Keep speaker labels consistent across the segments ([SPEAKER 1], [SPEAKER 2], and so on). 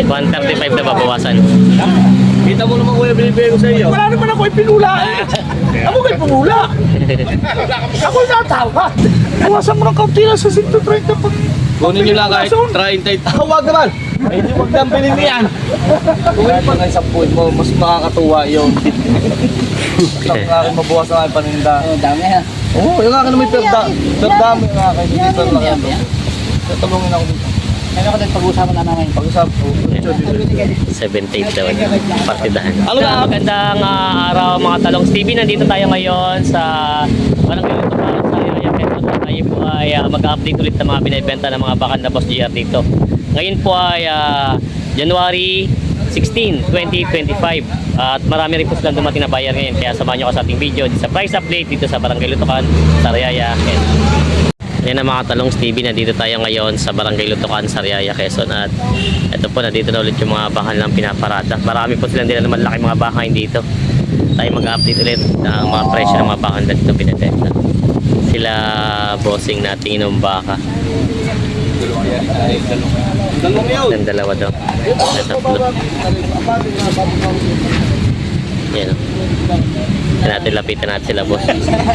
[SPEAKER 1] 135 na babawasan.
[SPEAKER 2] Kita mo naman kuya, binibigay ko sa iyo.
[SPEAKER 3] Wala naman ako ipinula eh. Ako kayo pumula. Ako natawa. Iwasan mo ng kaunti lang sa 130 pag...
[SPEAKER 2] Kunin nyo lang kahit 30. Huwag naman. Ay, hindi huwag nang pinili yan. Kung hindi pa nga isang point mo, mas makakatuwa yun. Basta kung akin mabukas ang aking paninda.
[SPEAKER 4] Dami ha.
[SPEAKER 2] Oo, yung akin na may perdami yung akin. Hindi pa lang yan. Tatulungin ako dito.
[SPEAKER 4] Ano ko din pag-usapan na namin.
[SPEAKER 2] Pag-usap ko.
[SPEAKER 1] 78 daw. Partidahan.
[SPEAKER 2] Ano na?
[SPEAKER 1] Magandang araw mga talong TV. Nandito tayo ngayon sa Barangay Lutukan sa Yaya Quezon. Tayo po ay mag-update ulit ng mga binibenta ng mga bakan na Boss GR dito. Ngayon po ay January 16, 2025. At marami rin po silang dumating na buyer ngayon. Kaya samahan nyo ko sa ating video sa price update dito sa Barangay Lutukan sa Yaya Quezon. Yan ang mga talong TV, nandito tayo ngayon sa Barangay Lutukan, Sariaya, Quezon. At ito po, nandito na ulit yung mga bakan ng pinaparada. Marami po silang din naman laki mga bakan dito. Tayo mag-update ulit ng mga presyo ng mga bakan na dito pinatenta. Sila bossing natin yung baka.
[SPEAKER 2] Dalawang yun.
[SPEAKER 1] Ang dalawa daw. Tatlo. Yan o. Natin lapitan natin sila, boss.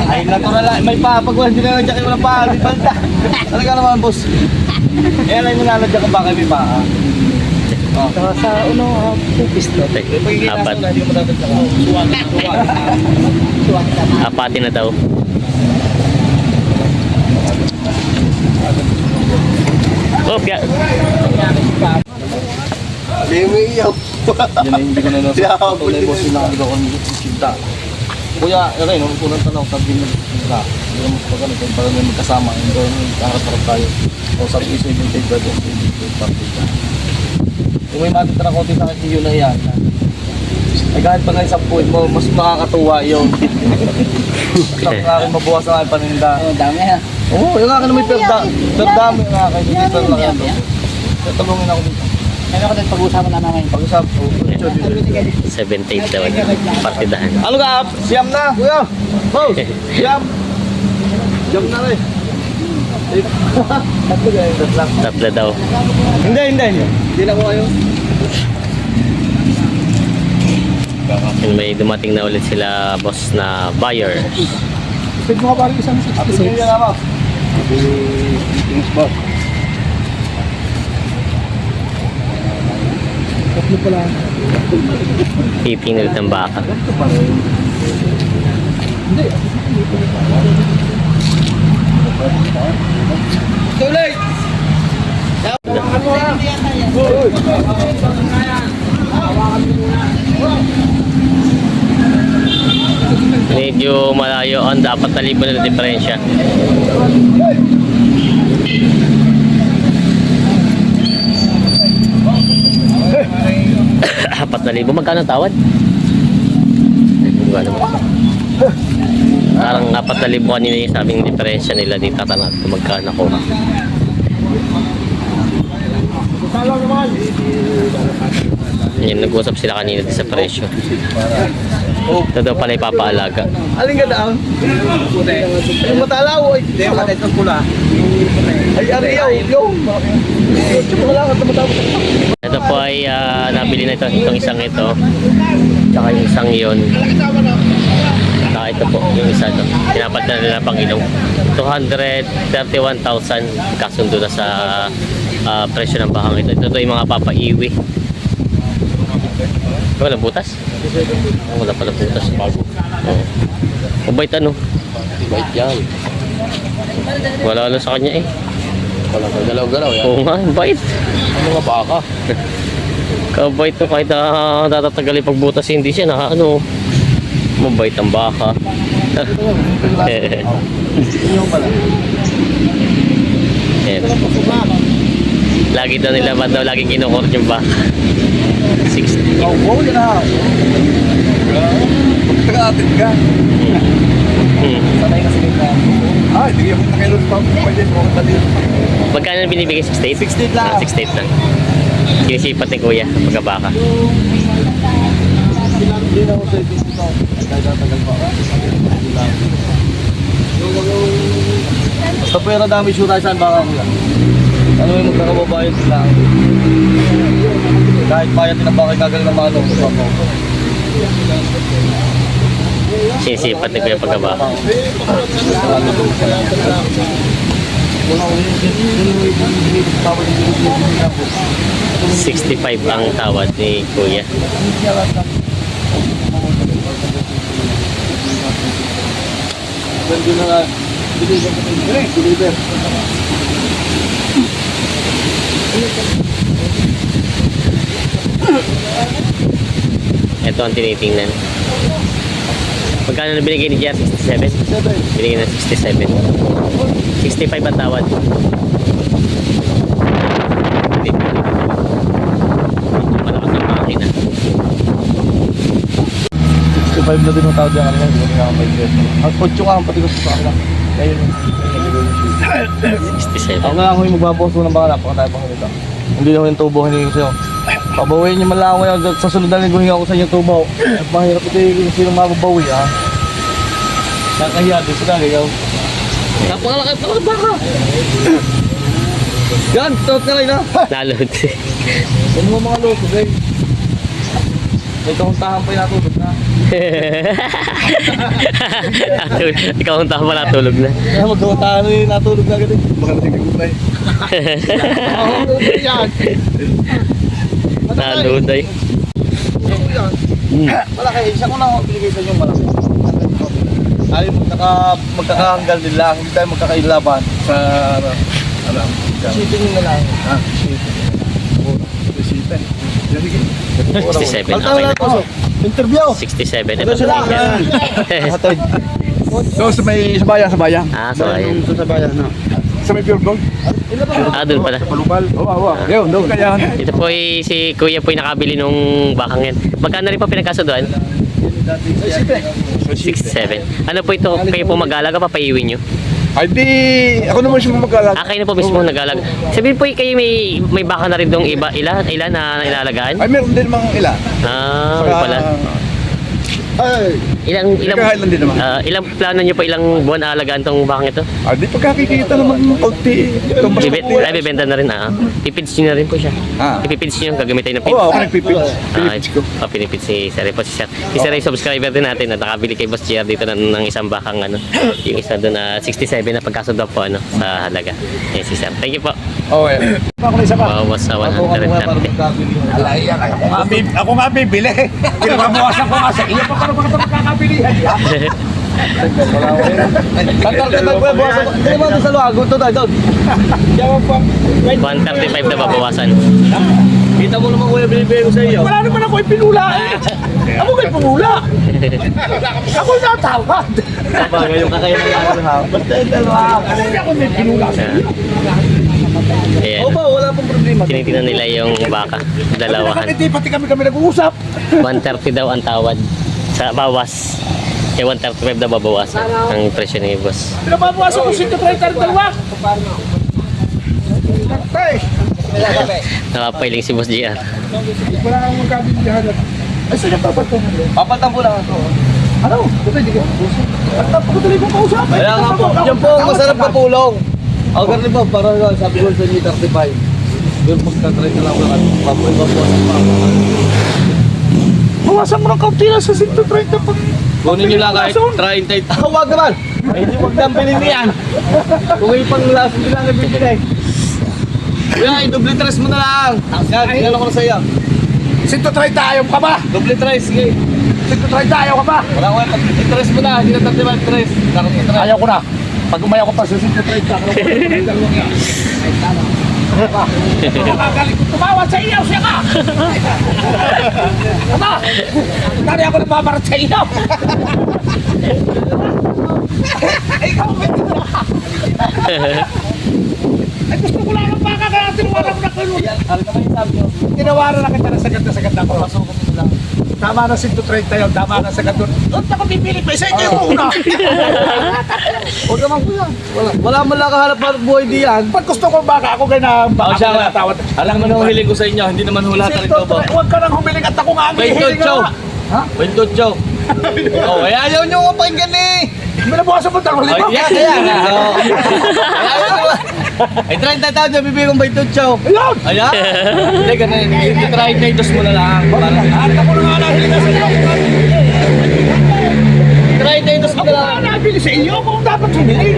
[SPEAKER 2] Ay, natural lang. May pa. Pag hindi na nandiyan kayo walang pa. May palta. Talaga naman, boss. Eh, alay mo na nandiyan ka ba kayo may pa.
[SPEAKER 4] Sa uno, pupis to.
[SPEAKER 1] Apat.
[SPEAKER 2] Hindi mo dapat ako.
[SPEAKER 1] Apatin na daw. Oh,
[SPEAKER 2] Hindi mo iyaw. Yan ay hindi ko na nasa. Tulay boss yung nakagawa ko ng sinta. Kuya, okay, nung unang tanong, sabi mo sinta. Hindi naman sa pagkano, kung parang may magkasama, hindi ko harap-harap tayo. O sabi ko sa ibig tayo, kung sa ibig tayo. Kung may matitira konti sa akin, yun na yan. Ay kahit pa nga isang point mo, mas makakatuwa yun. Basta kung akin mabukas ang aking paninda.
[SPEAKER 4] Dami ha.
[SPEAKER 2] Oo, yung akin na may perdami yung akin. Hindi pa lang yan. Tatulungin ako dito.
[SPEAKER 4] Ano ko din pag-usapan na namin.
[SPEAKER 2] Pag-usap ko.
[SPEAKER 1] 78 daw. Partidahan.
[SPEAKER 2] Ano ka? Siyam na, kuya. Boss, siyam. Siyam na rin.
[SPEAKER 1] Tatlo daw.
[SPEAKER 2] Hindi. Hindi na ko kayo.
[SPEAKER 1] And may dumating na ulit sila, boss, na buyer.
[SPEAKER 3] Pwede mo ka parang isang
[SPEAKER 2] Happy New
[SPEAKER 3] 66.
[SPEAKER 2] Year naman. Happy Things boss.
[SPEAKER 3] Tatlo pa lang.
[SPEAKER 1] Pipinul ng baka.
[SPEAKER 2] Tuloy!
[SPEAKER 1] Medyo malayo ang dapat na libo na diferensya. Apat na libo. Magkano tawad? Parang 4,000 kanina yung sabing diferensya nila dito. Tatanap kung magkano ko. Yan, nag-usap sila kanina sa presyo. Ito daw pala ipapaalaga.
[SPEAKER 2] Aling ka daon? Ay, matalaw. Ay, hindi. Makatay ng pula. Ay, ariyaw. Yung. Tsaka lang. Tumatawag.
[SPEAKER 1] Ito po ay nabili na itong isang ito. Tsaka yung isang yun. Tsaka ito po, yung isa ito. Pinapat na nila pang ilong. 231,000 kasundo na sa presyo ng bahang ito. Ito yung mga papaiwi. Wala butas? Wala pala butas. Mabait ano?
[SPEAKER 2] Bait yan.
[SPEAKER 1] Wala sa kanya eh.
[SPEAKER 2] Wala ka galaw-galaw yan.
[SPEAKER 1] Oo nga, bait.
[SPEAKER 2] Ano nga baka?
[SPEAKER 1] Kabait to kahit tatatagal yung pagbutas hindi siya na ano. Mabait ang baka.
[SPEAKER 2] Yung pala.
[SPEAKER 1] Ayan. Lagi daw nila ba daw laging kinukort yung baka. 60.
[SPEAKER 2] Oh, wow, yan na. Magkakatid ka. Sanay kasi ka. Ah, hindi ako nakailos pa. Pwede mo ka dito.
[SPEAKER 1] Magkano na binibigay? 68?
[SPEAKER 2] 68 lang.
[SPEAKER 1] 68 lang. Sinisipat ni kuya pagkabaka.
[SPEAKER 2] Hindi na ako sa dito. Tagal pa. Basta pera dami sure tayo saan baka ko lang. Ano yung magkakababayan sila. Bayan din ang bakay gagal ng mga ano.
[SPEAKER 1] Sinisipat ni Kuya Pagkaba. 65 ang tawad ni Kuya.
[SPEAKER 2] Ganda na nga. Deliver.
[SPEAKER 1] Ito ang tinitingnan. Magkano na binigay ni Jer? 67? Binigay na 67. 65 ang tawad. Medyo malakas ang makina.
[SPEAKER 2] 65 na din ang tawag yan. Hindi ko nga may get. At 8 ka, pati ko sa kanila. Ayun.
[SPEAKER 1] 67.
[SPEAKER 2] Ako na lang yung magbabawas mo ng baka napaka tayo pang nito. Hindi naman yung tubo hiningi ko sa'yo. Pabawiin niyo man lang ako yan. Sa sunod na linggo hinga ko sa inyo tubo. At mahirap ito yung sinong mababawi ha. Nakahiya din sila kayo. Napakalaki pa ng baka. Yan, tot ka rin ha.
[SPEAKER 1] Nalod.
[SPEAKER 2] Yan mo mga loko guys. May kahuntahan pa yung natulog na.
[SPEAKER 1] Ikaw ang tama natulog na.
[SPEAKER 2] Kaya magkahuntahan yung natulog na agad eh. Baka natin ko tayo. Yan.
[SPEAKER 1] Nalod ay.
[SPEAKER 2] Malaki, isa ko lang binigay sa inyo malaki. Ay, magkakahanggal din lang, hindi tayo magkakailaban sa ano. Shipping na lang. Shipping.
[SPEAKER 1] 67,
[SPEAKER 2] Ang
[SPEAKER 1] okay na.
[SPEAKER 2] tawag na. Interview.
[SPEAKER 1] 67. Ito
[SPEAKER 2] Ito sila.
[SPEAKER 1] sa
[SPEAKER 3] So, sa bayan.
[SPEAKER 1] Ah, so ayan.
[SPEAKER 3] Sa bayan, no? Sa may pure gold.
[SPEAKER 1] Ah, doon pala.
[SPEAKER 3] Palubal. Oo. Doon. Kaya,
[SPEAKER 1] Ito po ay si Kuya po ay nakabili nung bakang yan. Magkano rin po pinagkasudoan? 67. Ano po ito? Kayo po mag-alaga, papaiwin nyo?
[SPEAKER 3] ay di, ako naman siya mag-alag.
[SPEAKER 1] Ah, kayo na po mismo nag-alaga. Sabihin po kayo may baka na rin dong ilan na inalagaan?
[SPEAKER 3] Ay, meron din mga ilan.
[SPEAKER 1] Ah, okay pala.
[SPEAKER 3] Ay,
[SPEAKER 1] Ilang
[SPEAKER 3] din naman.
[SPEAKER 1] ilang plano nyo po ilang buwan aalagaan tong bakang ito?
[SPEAKER 3] Ay, di pagkakikita naman ng kaunti. Itong basta po.
[SPEAKER 1] Ay, bibenta na rin pipids nyo na rin po siya.
[SPEAKER 3] Ah.
[SPEAKER 1] Ipipids nyo, gagamitin ng pids.
[SPEAKER 3] Oo, ako nagpipits.
[SPEAKER 1] Pinipits si Sir po si Sir. Si Sir ay subscriber din natin na nakabili kay Boss JR dito ng isang bakang yung isa doon 67 na pagkasundo po sa halaga. Yan si Sir. Thank you po.
[SPEAKER 3] Okay. Ako na isa pa.
[SPEAKER 1] Bawas sa
[SPEAKER 2] Ako nga para
[SPEAKER 1] 130.
[SPEAKER 2] magkabili.
[SPEAKER 3] Alay, ako nga bibili. Pinabawasan ko nga sa iyo. Paano ba ito magkakabilihan?
[SPEAKER 2] Wala ko rin. Kantar ka tayo, buwas ako. Hindi mo sa luwag, ito tayo doon.
[SPEAKER 1] 135 na babawasan.
[SPEAKER 2] Kita mo naman kuya, binibigay ko sa iyo.
[SPEAKER 3] Wala naman ako ipinula eh. Ako kayo pumula. Ako natawad.
[SPEAKER 2] Bagay yung kakayanan natin ha. Basta yung dalawa.
[SPEAKER 3] Hindi ako may pinula sa iyo.
[SPEAKER 1] Ayan.
[SPEAKER 2] Opo, wala pong problema.
[SPEAKER 1] Tinitingnan nila yung baka. Dalawahan.
[SPEAKER 3] Hindi pati kami nag-uusap.
[SPEAKER 1] 130 daw ang tawad sa bawas. Kaya 135 na babawasan ang presyo ni Boss.
[SPEAKER 3] Pinababawasan ko 130 dalawa. Tay,
[SPEAKER 1] Nakapailing si Boss JR.
[SPEAKER 3] wala kang magkabilihan. Ay, sino pa ba ito?
[SPEAKER 2] Papatampo lang ako.
[SPEAKER 3] Ano? Ito hindi ko. Pagkatuloy kong kausap.
[SPEAKER 2] Kaya nga po, yan po ang masarap na pulong. Ako ganun po, para sabi ko sa inyo 35. Doon po sa 30 na lang ako. Papoy pa po.
[SPEAKER 3] Bawasan mo ng kaunti na sa 130 pag...
[SPEAKER 2] Kunin nyo lang kahit 30. Huwag naman! Hindi huwag nang bilhin yan. Kung may pang last nyo lang nabibigay. Kuya, i-double tres mo na lang. Yan, tingnan ko na sa iyo.
[SPEAKER 3] 130 ayaw ka ba?
[SPEAKER 2] Double tres, sige.
[SPEAKER 3] 130 ayaw ka ba?
[SPEAKER 2] Wala ko yan, i-tres mo na. Hindi na 35 tres.
[SPEAKER 3] Ayaw ko na. Pag umayaw ko pa sa 130, ako na dalawang yan. Makagaling ko tumawa sa iyaw siya ka! Ama! Tari ako nababarat sa iyaw! Ikaw may ay gusto ko lang ng baka kaya tinawaran mo na kayo.
[SPEAKER 2] Ano naman yung sabi nyo?
[SPEAKER 3] Tinawaran na kita na sagad ako.
[SPEAKER 2] Pasukan mo lang.
[SPEAKER 3] Tama na 130 yun, tama na sagad doon. Doon ako pipili pa, isa ikaw yung una.
[SPEAKER 2] Huwag naman po yan. Wala man lang kahanap para buhay di yan.
[SPEAKER 3] Pag gusto ko baka ako kayo na baka
[SPEAKER 2] siya
[SPEAKER 3] ako
[SPEAKER 2] nga.
[SPEAKER 3] natawad.
[SPEAKER 2] Alam mo nang hiling ko sa inyo, hindi naman hula ka rin to ba?
[SPEAKER 3] Huwag ka nang humiling at ako nga ang hihiling
[SPEAKER 2] Chow.
[SPEAKER 3] nga. Ha?
[SPEAKER 2] Chow. Oh, ay ayaw nyo kapakinggan eh.
[SPEAKER 3] Minabukasan mo 2,000.
[SPEAKER 2] Kaya nga. Ayaw nyo. Ay, 30,000 yung bibigay kong by Tutsaw.
[SPEAKER 3] Ayun!
[SPEAKER 2] Ayan! Hindi, ganun. I-try na itos mo na lang.
[SPEAKER 3] At ako na nga nahiling sa inyo.
[SPEAKER 2] Try na itos mo
[SPEAKER 3] Ako
[SPEAKER 2] na lang.
[SPEAKER 3] nga nabili sa inyo kung dapat humilin.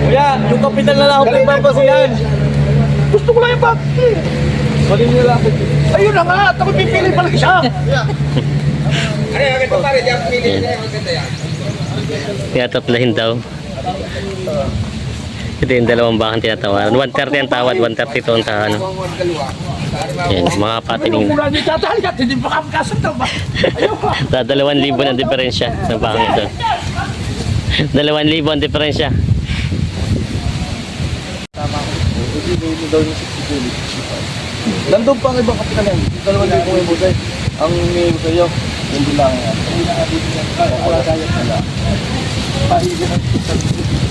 [SPEAKER 2] Kuya, yung kapital na lang ako pagpapasiyan.
[SPEAKER 3] Gusto ko lang yung bakti.
[SPEAKER 2] Bali nyo lang ako.
[SPEAKER 3] Ayun na nga, at ako pipili pa lang isa.
[SPEAKER 1] Tinataplahin daw. Ito yung dalawang bakang tinatawaran. 130 ang tawad, 132 ang tahan. Yan, mga patining na.
[SPEAKER 3] Mura niyo tatalikat, hindi pa kami kasunod ba? Ayaw ka.
[SPEAKER 1] Sa 2,000 ang diferensya ng bakang ito. 2,000 ang diferensya.
[SPEAKER 2] Nandun pa ang ibang kapital yan. Dalawa din kung yung busay. Ang may ko sa'yo, hindi lang yan. Wala tayo pala.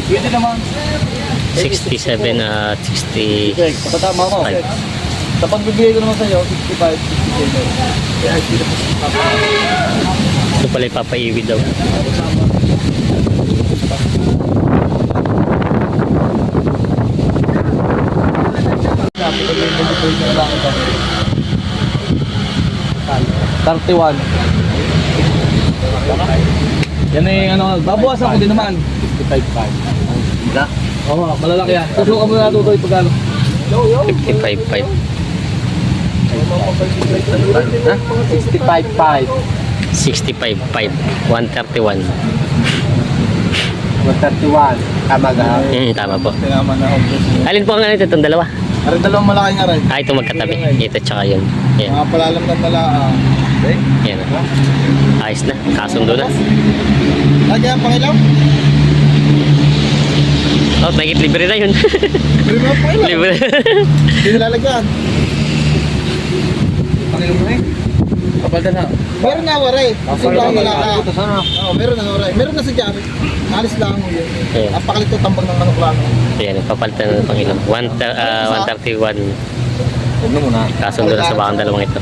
[SPEAKER 2] Pwede naman.
[SPEAKER 1] 67 at 60.
[SPEAKER 2] Okay, patama ko. Sa pagbibigay ko naman sa'yo, 65, 67.
[SPEAKER 1] Ito pala ipapaiwi daw.
[SPEAKER 2] Tartiwan. Yan ay ano, babawasan ko din naman. 55.5. Oo, malalaki yan. Tusukan mo na tutoy pagkano.
[SPEAKER 1] 55.5.
[SPEAKER 2] 65.5.
[SPEAKER 1] 65.5. 131.
[SPEAKER 2] 131. Tama ka.
[SPEAKER 1] Tama po.
[SPEAKER 2] Tinaman na ako.
[SPEAKER 1] Alin po ang ano ito? Itong dalawa?
[SPEAKER 2] Aray, dalawang malaki nga rin.
[SPEAKER 1] Ah, ito magkatabi. Ito tsaka yun. Yan.
[SPEAKER 2] Mga palalam ng malaang. Okay?
[SPEAKER 1] Yan. Ayos na. Kasundo na.
[SPEAKER 2] Lagyan ang pangilaw?
[SPEAKER 1] Oh, may libre na yun.
[SPEAKER 2] Libre mo ang pangilaw?
[SPEAKER 1] Libre.
[SPEAKER 2] Hindi nilalagyan. Pangilaw mo eh? Kapalda na. Meron na waray. Kasi lang malaka. Oo, meron na waray. Meron na sa Jari. Alis lang mo yun.
[SPEAKER 1] Ayan.
[SPEAKER 2] Napakalit ko tambang ng manok lang.
[SPEAKER 1] Ayan, papalitan na ng Panginoon. 131.
[SPEAKER 2] Huwag na muna.
[SPEAKER 1] Kasundo na sa bakang dalawang ito.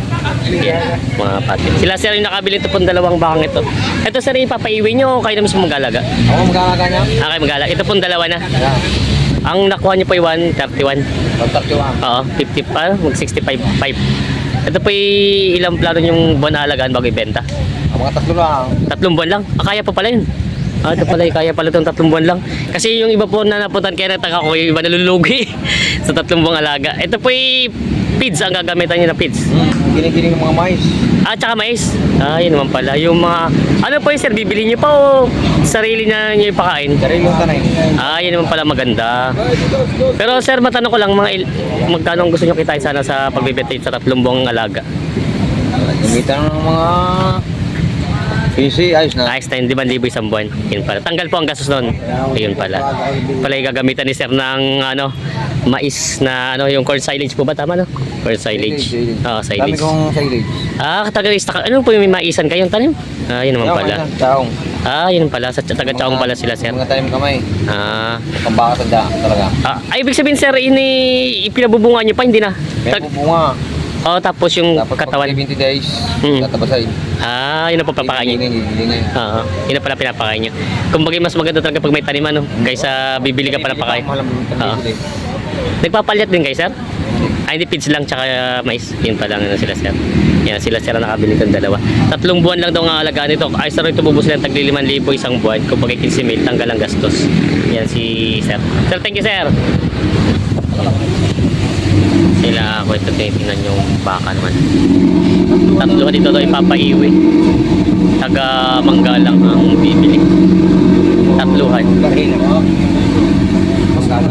[SPEAKER 1] Yan, mga pati. Sila sir yung nakabili ito pong dalawang bakang ito. Ito sir, ipapaiwi nyo o kayo na mismo mag-alaga?
[SPEAKER 2] Ako magkakaga niya?
[SPEAKER 1] Ah, kayo mag-alaga. Ito pong dalawa na.
[SPEAKER 2] Yeah.
[SPEAKER 1] Ang nakuha nyo po ay 131.
[SPEAKER 2] 131.
[SPEAKER 1] Oo, 50 pa, mag-65.5. Ito po ilang plano yung buwan na alagaan bago ibenta?
[SPEAKER 2] Ang mga tatlo lang.
[SPEAKER 1] 3 buwan lang. Ah, kaya pa pala yun. Ah, ito pala, kaya pala itong 3 buwan lang. Kasi yung iba po na napuntan kaya nataka ko, yung iba nalulugi sa 3 buwang alaga. Ito po feeds ang gagamitan nyo na feeds.
[SPEAKER 2] Ginigiling ng mga mais.
[SPEAKER 1] Ah, tsaka mais. Ah, yun naman pala. Yung mga, ano po yun sir, bibili nyo pa o sarili na nyo ipakain?
[SPEAKER 2] Sarili yung tanay.
[SPEAKER 1] Ah, yun naman pala maganda. Pero sir, matanong ko lang, magkano ang gusto nyo kitain sana sa pagbibenta sa 3 buwang alaga?
[SPEAKER 2] Gamitan ng mga PC, ayos na.
[SPEAKER 1] Ayos na yun, 5,000 isang buwan. Yun pala. Tanggal po ang gastos nun. Ayun pala. Pala yung gagamitan ni sir ng ano, mais na ano, yung corn silage po ba? Tama no? Corn silage. Oo,
[SPEAKER 2] Dami
[SPEAKER 1] silage.
[SPEAKER 2] kong silage.
[SPEAKER 1] Ah, ano po yung may maisan kayong tanim? Ah, yun naman pala.
[SPEAKER 2] Taong.
[SPEAKER 1] Ah, yun pala. Sa taga-Chaong pala sila sir.
[SPEAKER 2] Mga tanim kamay.
[SPEAKER 1] Ah,
[SPEAKER 2] Pambaka tanda talaga.
[SPEAKER 1] ay, ibig sabihin sir, pinabubunga nyo pa, hindi na?
[SPEAKER 2] May bunga.
[SPEAKER 1] Oh, tapos yung
[SPEAKER 2] Dapat
[SPEAKER 1] katawan.
[SPEAKER 2] pag 20 days, tatabasay.
[SPEAKER 1] Ah, yun ang papapakain nyo.
[SPEAKER 2] Gigilingan.
[SPEAKER 1] Oo, yun na pala pinapakain nyo. Kumbaga mas maganda talaga pag may taniman, no? Kaysa bibili ka pala pakain. Oo. Nagpapalyat din kayo, sir? Ay, hindi feeds lang, tsaka mais. Yun pa lang na sila, sir. Yan, sila ang nakabili ng dalawa. 3 buwan lang daw ang alagaan nito. Ay, sir, ito bubus lang tagli 5,000 isang buwan. Kumbaga 15,000, tanggal ang gastos. Yan si sir. Sir, thank you, sir. Sila ako ito tinitingnan yung baka naman. 3 dito daw ipapaiwi. Taga Manggalang ang bibili. 3.
[SPEAKER 2] Kahina mo. Masala.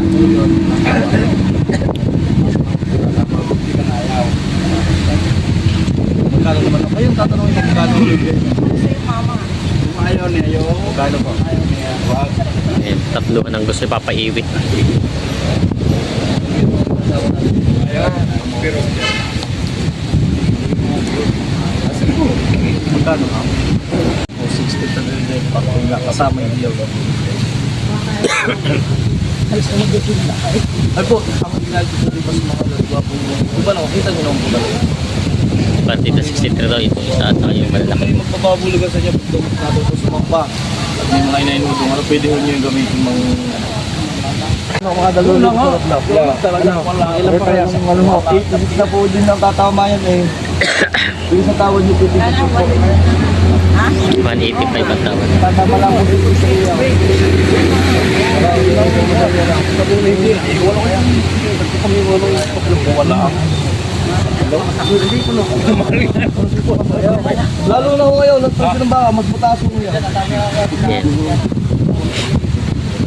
[SPEAKER 2] Magkano naman ako? Ayun, tatanungin mo magkano. Ayaw niya yun. Magkano po?
[SPEAKER 1] Ayan, 3 ang gusto ipapaiwi.
[SPEAKER 2] Magkano ka? O 60 pa rin din. Pag kasama yung hiyaw. Ay po, ang ginagawa ko dito sa mga lalagwa po. Kung ba lang, kita nyo naman po ba?
[SPEAKER 1] Partida 63 daw ito isa at yung malalaki.
[SPEAKER 2] Magpapabulugan sa inyo pag natuto sumamba. At may mga inainudong, ano pwede ho nyo yung gamitin mga Mga dalulog sa lap. Ilan pa kaya sa ano mo? Na po din ang tatamayan eh. Yung sa tawad niyo po.
[SPEAKER 1] 185 ang tawad.
[SPEAKER 2] Tatama lang po dito sa iyo. Wala. Lalo na ho ngayon, nagpapit ng baka, magbutaso mo yan.
[SPEAKER 1] Yan.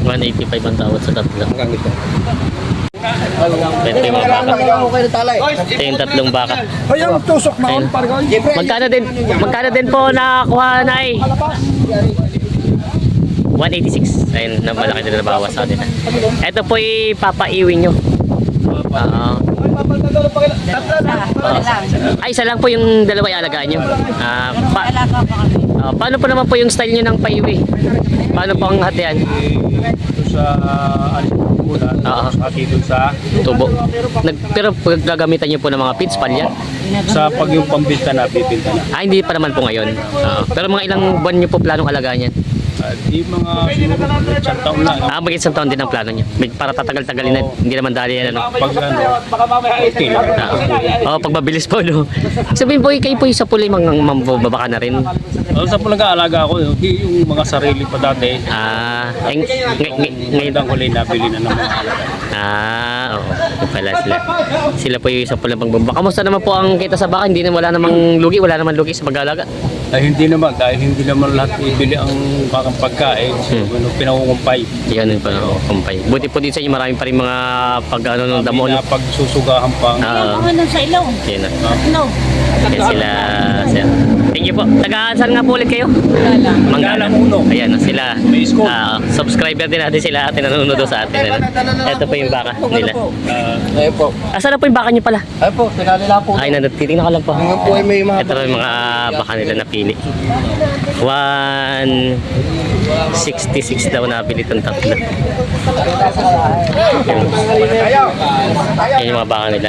[SPEAKER 1] 185 ang tawad sa tatlo. Ito yung mga baka. Ito yung tatlong baka.
[SPEAKER 3] Ay, ang tusok na
[SPEAKER 1] Ayun.
[SPEAKER 3] on, parang.
[SPEAKER 1] Magkano din po nakakuha na eh? 186. Ayun, na malaki din na nabawas sa atin. Ito po papaiwi nyo. Ay, isa lang po yung dalawa ialagaan nyo. Paano po naman po yung style nyo ng paiwi? Paano po ang hatian?
[SPEAKER 3] Ito sa Alipunan,
[SPEAKER 1] Oo.
[SPEAKER 3] pati doon sa
[SPEAKER 1] Tubo. Pero gagamitan nyo po ng mga feeds, palya?
[SPEAKER 3] pag yung pambinta na, bibinta na.
[SPEAKER 1] Hindi pa naman po ngayon. Pero mga ilang buwan nyo po planong alagaan yan?
[SPEAKER 3] Di mga siguro isang taon na.
[SPEAKER 1] Mag isang taon din ang plano nyo. Para tatagal-tagalin na, hindi naman dali yan, ano.
[SPEAKER 3] Pag ano, okay lang.
[SPEAKER 1] Pag mabilis po, no. Sabihin po, kayo po yung sa puli, mambabaka na rin.
[SPEAKER 3] Sa po nag-aalaga ako, yung mga sarili pa dati,
[SPEAKER 1] Ngayon,
[SPEAKER 3] ang huli nabili na ng mga alaga.
[SPEAKER 1] oo. Ito pala sila. Sila po yung isa po lang pagbabaka. Kamusta naman po ang kita sa baka? Hindi na wala namang lugi, wala naman lugi sa pag-alaga.
[SPEAKER 3] Ay hindi naman, dahil hindi naman lahat ibili ang bakang pagkain, pinangungumpay.
[SPEAKER 1] Yan yung kumpay. Buti po din sa inyo, marami pa rin mga pag-ano ng damo.
[SPEAKER 3] Na pagsusugahan pa.
[SPEAKER 5] Sa ilong.
[SPEAKER 1] Yan na.
[SPEAKER 5] No.
[SPEAKER 1] Yan sila. Thank you po. Taga-saan nga po ulit kayo?
[SPEAKER 3] Manggala Uno.
[SPEAKER 1] Ayan sila.
[SPEAKER 3] May school.
[SPEAKER 1] Subscriber din natin sila atin nanonood sa atin. Ito po yung baka nila.
[SPEAKER 2] Ayun po.
[SPEAKER 1] Asan na po yung baka nyo pala?
[SPEAKER 2] Ayun po, pinalila po.
[SPEAKER 1] Ay, titignan ko lang po.
[SPEAKER 2] Ngayon po ay may mga
[SPEAKER 1] Ito yung mga baka nila napili. 166 daw nabili itong tatlo. Yan yung mga baka nila.